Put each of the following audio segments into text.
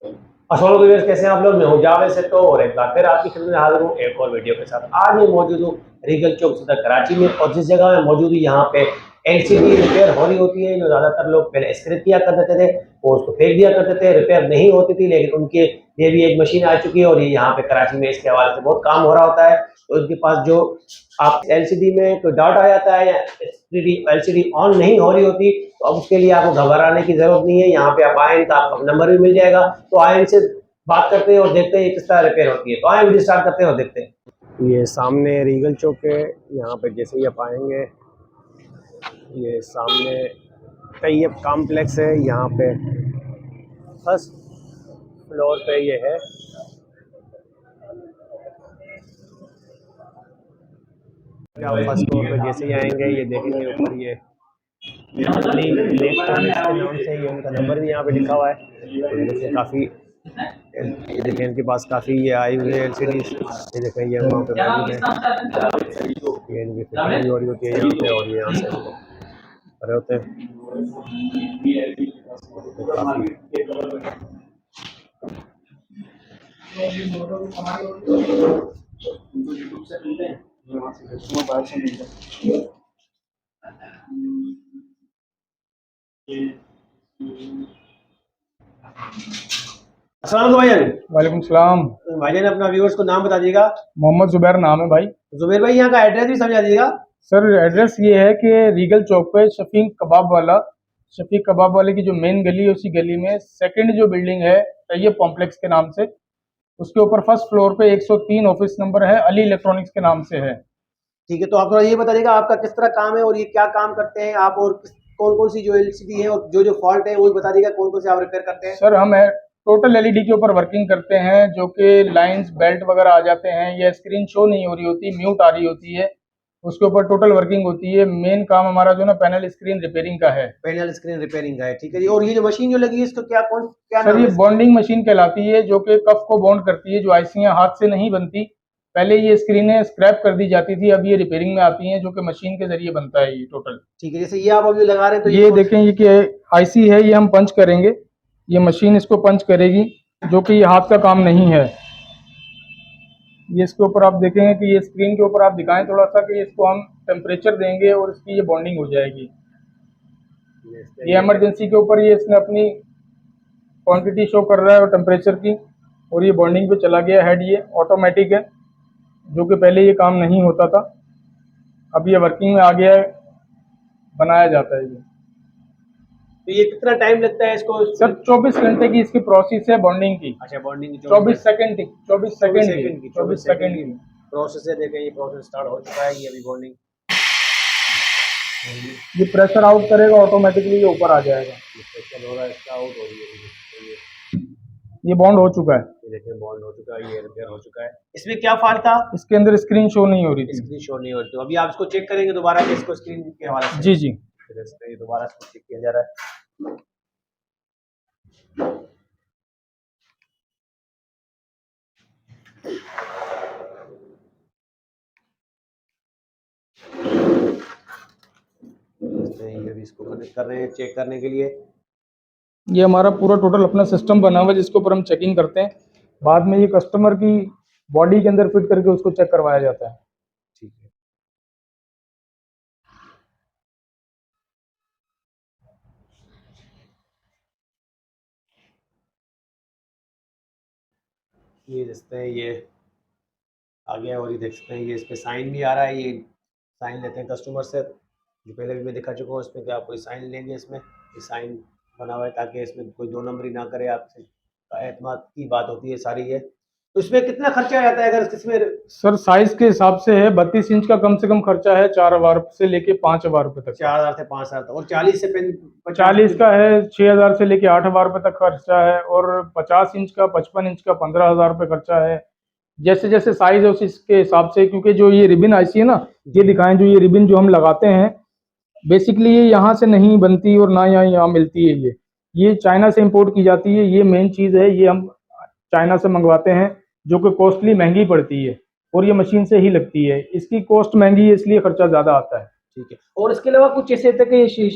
अस्सलाम वालेकुम, कैसे हैं आप लोग। मैं हूं जावेद से तो और एक बार फिर आपकी खिदमत में हाजिर हूं एक और वीडियो के साथ। आज मैं मौजूद हूं रीगल चौक सदर कराची में और जिस जगह मैं मौजूद हूं यहाँ पे एलसीडी रिपेयर हो रही होती है। जो ज़्यादातर लोग पहले स्क्रैप किया करते थे और उसको फेंक दिया करते थे, रिपेयर नहीं होती थी, लेकिन उनके लिए भी एक मशीन आ चुकी है और ये यहाँ पे कराची में इसके हवाले से बहुत काम हो रहा होता है। तो उनके पास जो आप एलसीडी में कोई डाउट आ जाता है या एलसीडी ऑन नहीं हो रही होती, तो अब उसके लिए आपको घबराने की जरूरत नहीं है। यहाँ पे आप आए तो आपका नंबर भी मिल जाएगा, तो आए इनसे बात करते हैं और देखते हैं किस तरह रिपेयर होती है। तो आए वीडियो स्टार्ट करते हैं और देखते हैं। ये सामने रीगल चौक है, यहाँ पे जैसे ही आप आएंगे ये सामने तैयब कॉम्प्लेक्स है। यहाँ पे फर्स्ट फ्लोर पे ये है। आप फर्स्ट फ्लोर पे जैसे ही आएंगे ये देखेंगे ऊपर ये इलेक्ट्रॉनिक्स के नाम से ये उनका नंबर भी यहाँ पे लिखा हुआ है। तो ये देखिए काफ़ी, ये देखें इनके पास काफ़ी ये आई हुई है एलसीडी। ये देखें ये वहाँ पे मौजूद है, ये इनकी फिटिंग भी हो रही होती है यहाँ पे और ये यहाँ से खड़े होते हैं। तो काफ़ी अस्सलाम भाईजान। वालेकुम सलाम। भाईजान अपना व्यूअर्स को नाम बता दीजिएगा। मोहम्मद जुबैर नाम है भाई। जुबैर भाई यहाँ का एड्रेस भी समझा दीजिएगा। सर एड्रेस ये है कि रीगल चौक पे शफीक कबाब वाले की जो मेन गली है उसी गली में सेकंड जो बिल्डिंग है तैयब कॉम्प्लेक्स के नाम से, उसके ऊपर फर्स्ट फ्लोर पे 103 ऑफिस नंबर है, अली इलेक्ट्रॉनिक्स के नाम से है। ठीक है, तो आप थोड़ा ये बता दीजिएगा आपका किस तरह काम है और ये क्या काम करते हैं आप, और कौन कौन सी जो एलसीडी है और जो जो फॉल्ट है वो भी बता दीजिएगा, कौन कौन से आप रिपेयर करते हैं। सर हम टोटल एलईडी के ऊपर वर्किंग करते हैं, जो कि लाइंस बेल्ट वगैरह आ जाते हैं या स्क्रीन शो नहीं हो रही होती, म्यूट आ रही होती है, उसके ऊपर टोटल वर्किंग होती है। मेन काम हमारा जो ना पैनल स्क्रीन रिपेयरिंग का है। पैनल स्क्रीन रिपेयरिंग का है, ठीक है जी। और ये जो मशीन जो लगी है इसको क्या सर नाम ये है। बॉन्डिंग मशीन कहलाती है, जो कि कफ को बॉन्ड करती है। जो आईसियां हाथ से नहीं बनती, पहले ये स्क्रीनें स्क्रैप कर दी जाती थी, अब ये रिपेयरिंग में आती हैं, जो कि मशीन के जरिए बनता है ये टोटल। ठीक है, जैसे ये आप अभी लगा रहे हैं तो ये देखें, ये कि आईसी है, ये हम पंच करेंगे, ये मशीन इसको पंच करेगी, जो कि ये हाथ का काम नहीं है। ये इसके ऊपर आप देखेंगे कि ये स्क्रीन के ऊपर आप दिखाएं थोड़ा सा कि इसको हम टेम्परेचर देंगे और इसकी ये बॉन्डिंग हो जाएगी। ये इमरजेंसी के ऊपर ये इसने अपनी क्वांटिटी शो कर रहा है और टेम्परेचर की, और ये बॉन्डिंग पे चला गया। हेड ये ऑटोमेटिक है, जो कि पहले ये काम नहीं होता था, अब ये वर्किंग में आ गया है, बनाया जाता है ये। तो ये कितना टाइम लगता है इसको। सर 24 घंटे की इसकी प्रोसेस है बॉन्डिंग की। अच्छा, बॉन्डिंग 24 सेकंड की, 24 सेकंड की, 24 24 सेकंड की प्रोसेस है। देखें ये प्रोसेस स्टार्ट हो चुका है, ये अभी बॉन्डिंग। ये प्रेशर आउट करेगा, ऑटोमेटिकली ये ऊपर आ जाएगा। प्रेशर हो रहा है, इसका आउट हो रही है। ये बॉन्ड हो चुका है, ये देखिए बॉन्ड हो चुका है, ये रिपेयर हो चुका है। इसमें क्या फॉल्ट था। इसके अंदर स्क्रीन शो नहीं हो रही थी। स्क्रीन शो नहीं हो रही, तो अभी आप इसको चेक करेंगे दोबारा कि इसको स्क्रीन के हवाले से। जी जी। फिर इसको ये दोबारा इसको चेक किया जा रहा है। ये भी इसको कनेक्ट कर रहे हैं चेक करने के लिए। ये हमारा पूरा टोटल अपना सिस्टम बना हुआ है, जिसके ऊपर हम चेकिंग करते हैं। बाद में ये कस्टमर की बॉडी के अंदर फिट करके उसको चेक करवाया जाता है। ठीक है, ये देखते हैं ये आ गया और ये देख सकते हैं ये इस पे साइन भी आ रहा है। ये साइन लेते हैं कस्टमर से, जो पहले भी मैं दिखा चुका हूँ। इसमें कि आप कोई साइन लेंगे, इसमें ये साइन बना हुआ है ताकि इसमें कोई दो नंबरी ना करे, आपसे एतमाद की बात होती है सारी। ये तो इसमें कितना खर्चा आ जाता है अगर इसमें। सर साइज के हिसाब से है, 32 इंच का कम से कम खर्चा है 4,000 से लेके 5,000 रुपए तक। 4,000 से 5,000 तक, और 40 से 40 का है 6,000 से लेके 8,000 रुपए तक खर्चा है, और 50 इंच का 55 इंच का 15,000 रुपए खर्चा है। जैसे जैसे साइज है उसके हिसाब से, क्योंकि जो ये रिबिन आईसी है ना, ये दिखाएं, जो ये रिबिन जो हम लगाते हैं, बेसिकली ये यहाँ से नहीं बनती और ना यहाँ मिलती है। ये चाइना से इंपोर्ट की जाती है। ये मेन चीज़ है, ये हम चाइना से मंगवाते हैं, जो कि कॉस्टली महंगी पड़ती है, और ये मशीन से ही लगती है। इसकी कॉस्ट महंगी है, इसलिए खर्चा ज़्यादा आता है। ठीक है। और इसके अलावा कुछ ऐसे तक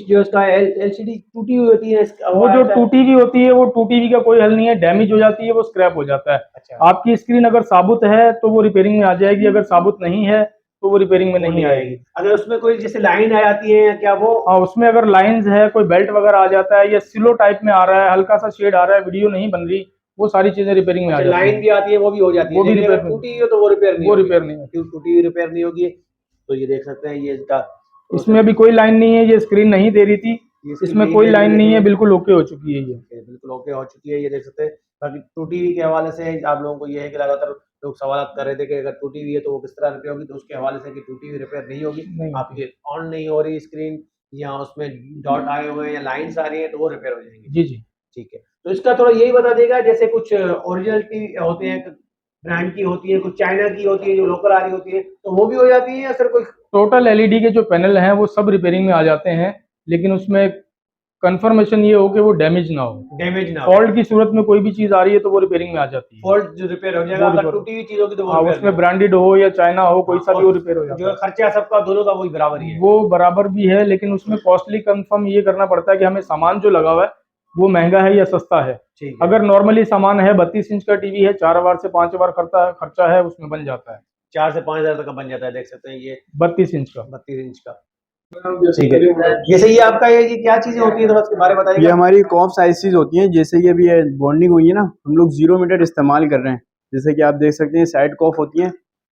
जो इसका एलसीडी टूटी हुई होती है वो जो टूटी हुई होती है वो टूटी हुई का कोई हल नहीं है, डैमेज हो जाती है, वो स्क्रैप हो जाता है। अच्छा, आपकी स्क्रीन अगर साबुत है तो वो रिपेयरिंग में आ जाएगी, अगर साबुत नहीं है तो वो रिपेयरिंग में वो नहीं नहीं आएगी। आएगी। अगर उसमें कोई जैसे लाइन आ जाती है या क्या वो हाँ, उसमें अगर लाइंस है, कोई बेल्ट वगैरह आ जाता है या सिलो टाइप में आ रहा है, हल्का सा शेड आ रहा है, वीडियो नहीं बन रही, वो सारी चीजें रिपेयरिंग में आ अच्छा जाती लाइन हैं। भी आती है वो भी हो जाती है, वो भी लेकिन अगर रिपेयर में, टूटी हुई हो तो वो रिपेयर नहीं वो होगी। रिपेयर नहीं है। टूटी हुई रिपेयर नहीं होगी। तो ये देख सकते हैं ये इसका इसमें प्रोसेस। अभी कोई लाइन नहीं है, ये स्क्रीन नहीं दे रही थी, ये इसकी इसमें नहीं कोई दे रही लाइन नहीं है, है, बिल्कुल ओके हो चुकी है ये। बिल्कुल ओके हो चुकी है, ये देख सकते हैं। बाकी टूटी हुई के हवाले से आप लोगों को ये है कि लगातार लोग सवाल कर रहे थे कि अगर टूटी हुई है तो वो किस तरह रिपेयर होगी, तो उसके हवाले से कि टूटी हुई रिपेयर नहीं होगी। नहीं होती। आपकी ऑन नहीं हो रही स्क्रीन या उसमें डॉट आए हुए हैं या लाइन्स आ रही है तो वो रिपेयर हो जाएंगी। जी जी। ठीक है। तो इसका थोड़ा यही बता देगा, जैसे कुछ ओरिजिनलिटी होते हैं, ब्रांड की होती है, कुछ चाइना की होती है जो लोकल आ रही होती है, तो वो भी हो जाती है या सर कोई टोटल एलईडी के जो पैनल हैं वो सब रिपेयरिंग में आ जाते हैं, लेकिन उसमें कंफर्मेशन ये हो कि वो डैमेज ना हो। डैमेज ना हो? फॉल्ट की सूरत में कोई भी चीज आ रही है तो वो रिपेयरिंग में आ जाती है। फॉल्ट जो रिपेयर हो जाएगा, वो अगर रिपेयर, टूटी हुई चीज होगी तो वो हाँ, रिपेयर नहीं उसमें होगा। ब्रांडेड हो या चाइना हो, कोई हाँ, सा भी वो और रिपेयर हो जाता जो है। खर्चा सबका दोनों का वही बराबर ही है। वो बराबर भी है, लेकिन उसमें कॉस्टली कंफर्म ये करना पड़ता है कि हमें सामान जो लगा हुआ है वो महंगा है या सस्ता है। ठीक है। अगर नॉर्मली सामान है, 32 इंच का टीवी है, 4 बार से 5 बार खर्चा है, उसमें बन जाता है 4 से 5 हज़ार तक का बन जाता है, देख सकते हैं ये 32 इंच का। 32 इंच का। ठीक है। जैसे ये आपका ये क्या चीजें होती है, थोड़ा इसके बारे में ये बताइएगा। हमारी कॉफ्स आईसीज होती हैं, जैसे कि अभी ये बॉन्डिंग हुई है ना, हम लोग 0 मीटर इस्तेमाल कर रहे हैं। जैसे कि आप देख सकते हैं साइड कॉफ होती हैं,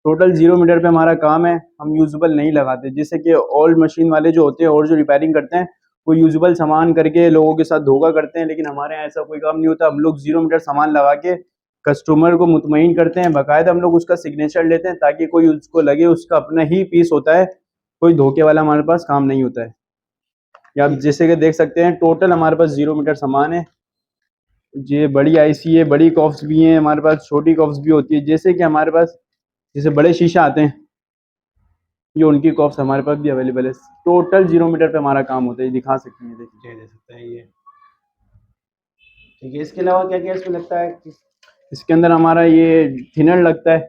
टोटल 0 मीटर पे हमारा काम है, हम यूजेबल नहीं लगाते। जैसे कि ओल्ड मशीन वाले जो होते हैं और जो रिपेयरिंग करते हैं वो यूजेबल सामान करके लोगों के साथ धोखा करते हैं, लेकिन हमारे यहाँ ऐसा कोई काम नहीं होता। हम लोग 0 मीटर सामान लगा के कस्टमर को मुतमईन करते हैं, बाकायदा हम लोग उसका सिग्नेचर लेते हैं ताकि कोई उसको लगे उसका अपना ही पीस होता है, कोई धोखे वाला हमारे पास काम नहीं होता है। या आप जैसे कि देख सकते हैं टोटल हमारे पास 0 मीटर सामान है। ये बड़ी आईसी है, बड़ी कॉफ्स भी हैं हमारे पास, छोटी कॉफ्स भी होती है। जैसे कि हमारे पास जैसे बड़े शीशा आते हैं, ये उनकी कॉफ्स हमारे पास भी अवेलेबल है। टोटल 0 मीटर पे हमारा काम होता है, ये दिखा सकते हैं, देखिए। दे सकते हैं ये। ठीक है। इसके अलावा क्या क्या इसमें लगता है? इसके अंदर हमारा ये थिनर लगता है।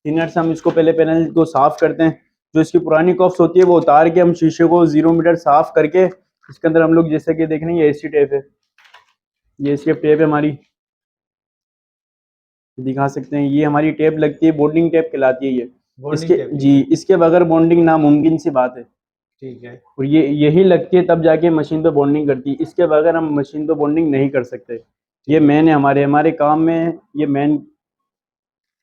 थिनर से हम इसको पहले पैनल को साफ करते हैं, जो इसकी पुरानी कॉफ्स होती है वो उतार के हम शीशे को 0 मीटर साफ करके इसके अंदर हम लोग जैसे कि देख रहे हैं ये एसी टेप है, ये एसी टेप है हमारी, दिखा सकते हैं। ये हमारी टेप लगती है, बॉन्डिंग टेप कहलाती है ये। बॉन्डिंग इसके टेप। जी, इसके बगैर बॉन्डिंग नामुमकिन सी बात है। ठीक है। और ये यही लगती है तब जाके मशीन पे बॉन्डिंग करती है, इसके बगैर हम मशीन पे बॉन्डिंग नहीं कर सकते। ये मेन है हमारे काम में, ये मेन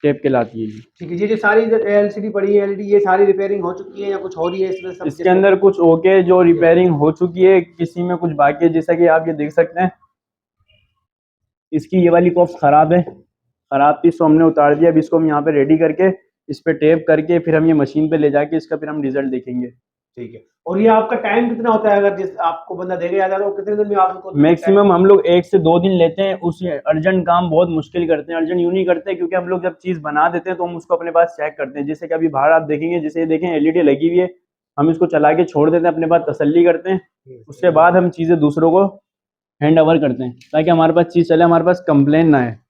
टेप कहलाती है ये। ठीक है। ये जो सारी एलसीडी पड़ी है, एलईडी, ये सारी रिपेयरिंग हो चुकी है या कुछ हो रही है इसमें सब? इसके अंदर कुछ ओके जो रिपेयरिंग हो चुकी है, किसी में कुछ बाकी है। जैसा कि आप ये देख सकते हैं, इसकी ये वाली कॉफ्स खराब है, खराब थी इसको हमने उतार दिया। अब इसको हम यहाँ पे रेडी करके इस पे टेप करके फिर हम ये मशीन पे ले जाके इसका फिर हम रिजल्ट देखेंगे। ठीक है। और ये आपका टाइम कितना होता है, अगर जिस आपको बंदा देगा याद तो कितने दिन में आप उनको मैक्सिमम हम लोग 1 से 2 दिन लेते हैं। उस अर्जेंट काम बहुत मुश्किल करते हैं, अर्जेंट यूं नहीं करते क्योंकि हम लोग जब चीज़ बना देते हैं तो हम उसको अपने पास चेक करते हैं। जैसे कि अभी बाहर आप देखेंगे, जैसे ये देखें एलईडी लगी हुई है, हम इसको चला के छोड़ देते हैं, अपने पास तसल्ली करते हैं, उसके बाद हम चीज़ें दूसरों को हैंड ओवर करते हैं ताकि हमारे पास चीज़ चले, हमारे पास कंप्लेन ना है।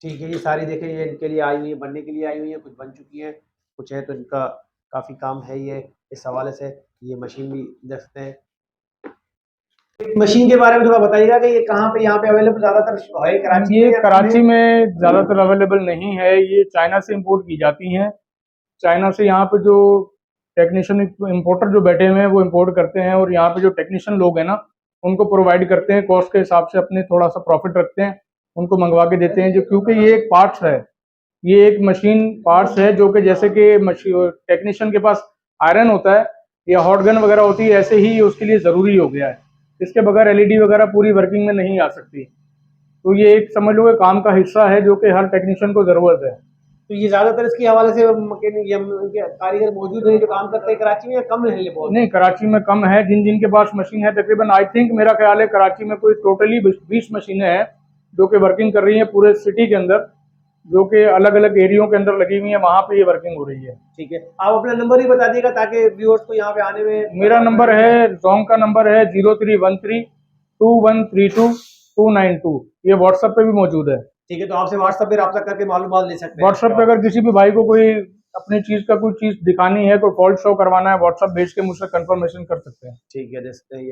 ठीक है। ये सारी देखें, ये इनके लिए आई हुई है, बनने के लिए आई हुई है, कुछ बन चुकी है, कुछ है तो इनका काफ़ी काम है ये इस हवाले से। ये मशीन भी देखते हैं। मशीन के बारे में थोड़ा बताइएगा कि ये कहाँ पे यहाँ पे अवेलेबल ज़्यादातर है, कराची ये में या कराची में ज़्यादातर अवेलेबल नहीं है, ये चाइना से इंपोर्ट की जाती हैं। चाइना से यहाँ पे जो टेक्नीशियन इंपोर्टर जो बैठे हुए हैं वो इंपोर्ट करते हैं, और यहाँ पे जो टेक्नीशियन लोग हैं ना उनको प्रोवाइड करते हैं, कॉस्ट के हिसाब से अपने थोड़ा सा प्रॉफिट रखते हैं, उनको मंगवा के देते हैं। जो क्योंकि ये एक पार्ट्स है, ये एक मशीन पार्ट्स है जो कि जैसे कि टेक्नीशियन के पास आयरन होता है या हॉट गन वगैरह होती है, ऐसे ही उसके लिए ज़रूरी हो गया है। इसके बगैर एलईडी वगैरह पूरी वर्किंग में नहीं आ सकती। तो ये एक समझ लो कि काम का हिस्सा है जो कि हर टेक्नीशियन को ज़रूरत है। तो ये ज़्यादातर इसके हवाले से मैकेनिक या इनके कारीगर मौजूद हैं जो काम करते हैं कराची में, या कम है ये बहुत? नहीं, कराची में कम है। जिन जिन के पास मशीन है, तकरीबन आई थिंक मेरा ख्याल है कराची में कोई टोटली 20 मशीनें हैं जो कि वर्किंग कर रही हैं पूरे सिटी के अंदर, जो कि अलग अलग एरियो के अंदर लगी हुई है, वहाँ पे ये वर्किंग हो रही है। ठीक है। आप अपना नंबर ही बता दिएगा ताकि व्यूअर्स को यहाँ पे आने में। मेरा नंबर है, जोंग का नंबर है 0313213292, ये व्हाट्सएप पे भी मौजूद है। ठीक है। तो आपसे व्हाट्सएप पे रब्ता करके मालूमात ले सकते हैं। व्हाट्सएप पे अगर किसी भी भाई को कोई अपनी चीज़ का कोई चीज़ दिखानी है, कोई फॉल्ट शो करवाना है, व्हाट्सएप भेज के मुझसे कंफर्मेशन कर सकते हैं। ठीक है, जैसे ये